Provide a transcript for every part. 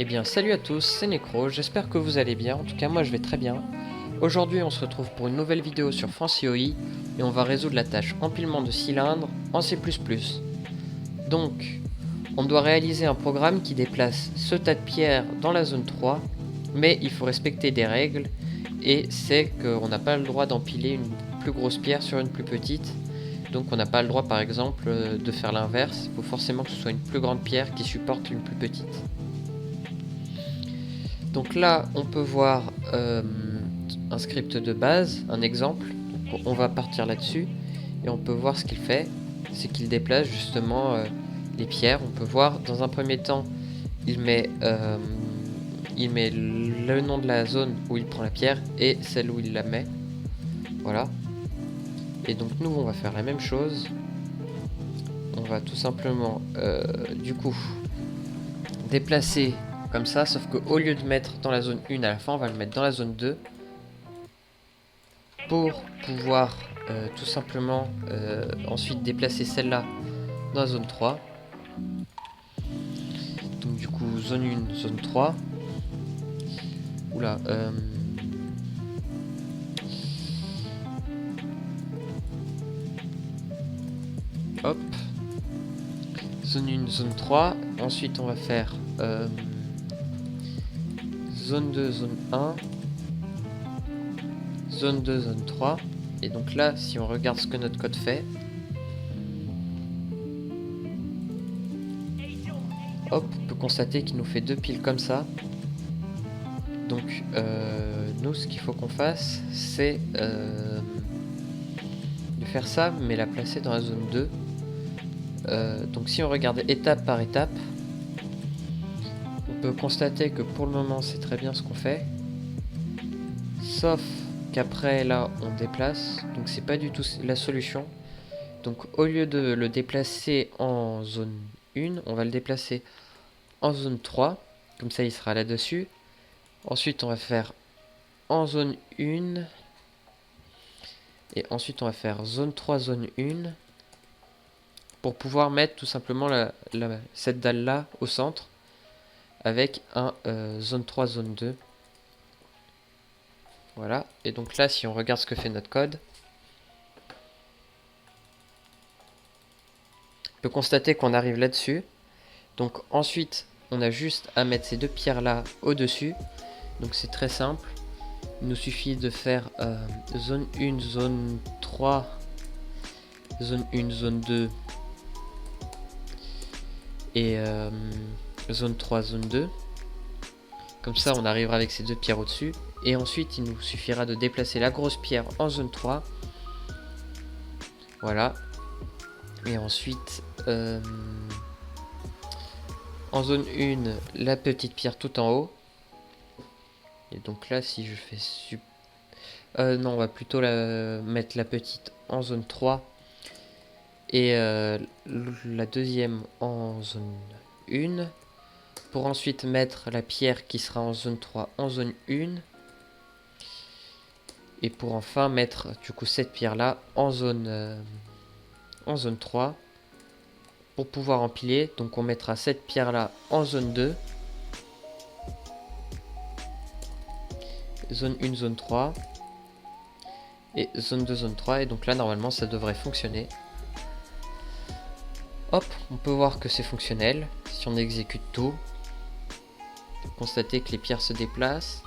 Eh bien salut à tous, c'est Necro, j'espère que vous allez bien, en tout cas moi je vais très bien. Aujourd'hui on se retrouve pour une nouvelle vidéo sur FranceOI et on va résoudre la tâche empilement de cylindres en C++. Donc, on doit réaliser un programme qui déplace ce tas de pierres dans la zone 3, mais il faut respecter des règles, et c'est qu'on n'a pas le droit d'empiler une plus grosse pierre sur une plus petite. Donc on n'a pas le droit par exemple de faire l'inverse, il faut forcément que ce soit une plus grande pierre qui supporte une plus petite. Donc là, on peut voir un script de base, un exemple. Donc on va partir là-dessus et on peut voir ce qu'il fait. C'est qu'il déplace justement les pierres. On peut voir dans un premier temps, il met le nom de la zone où il prend la pierre et celle où il la met. Voilà. Et donc nous, on va faire la même chose. On va tout simplement, du coup, déplacer comme ça, sauf qu'au lieu de mettre dans la zone 1 à la fin, on va le mettre dans la zone 2 pour pouvoir tout simplement ensuite déplacer celle-là dans la zone 3. Donc du coup, zone 1, zone 3. Oula, hop. Zone 1, zone 3. Ensuite, on va faire zone 2, zone 1. Zone 2, zone 3. Et donc là, si on regarde ce que notre code fait, hop, on peut constater qu'il nous fait deux piles comme ça. Donc nous, ce qu'il faut qu'on fasse, c'est de faire ça, mais la placer dans la zone 2. Donc si on regarde étape par étape, on peut constater que pour le moment, c'est très bien ce qu'on fait. Sauf qu'après, là, on déplace. Donc c'est pas du tout la solution. Donc au lieu de le déplacer en zone 1, on va le déplacer en zone 3. Comme ça, il sera là-dessus. Ensuite, on va faire en zone 1. Et ensuite, on va faire zone 3, zone 1. Pour pouvoir mettre tout simplement cette dalle-là au centre. Avec un zone 3, zone 2. Voilà. Et donc là, si on regarde ce que fait notre code, on peut constater qu'on arrive là-dessus. Donc ensuite, on a juste à mettre ces deux pierres-là au-dessus. Donc c'est très simple. Il nous suffit de faire zone 1, zone 3, zone 1, zone 2 et zone 3, zone 2. Comme ça, on arrivera avec ces deux pierres au-dessus. Et ensuite, il nous suffira de déplacer la grosse pierre en zone 3. Voilà. Et ensuite, en zone 1, la petite pierre tout en haut. Et donc là, si je fais non, on va plutôt mettre la petite en zone 3 et la deuxième en zone 1 pour ensuite mettre la pierre qui sera en zone 3 en zone 1 et pour enfin mettre du coup cette pierre là en zone 3 pour pouvoir empiler. Donc on mettra cette pierre là en zone 2, zone 1, zone 3 et zone 2, zone 3, et donc là normalement ça devrait fonctionner. Hop, on peut voir que c'est fonctionnel. Si on exécute tout, constatez que les pierres se déplacent,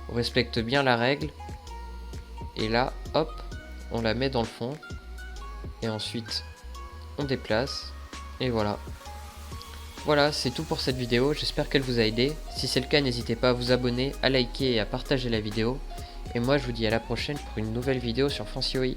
on respecte bien la règle, et là hop, on la met dans le fond et ensuite on déplace, et voilà. Voilà, c'est tout pour cette vidéo, j'espère qu'elle vous a aidé. Si c'est le cas, n'hésitez pas à vous abonner, à liker et à partager la vidéo. Et moi je vous dis à la prochaine pour une nouvelle vidéo sur FranceOI.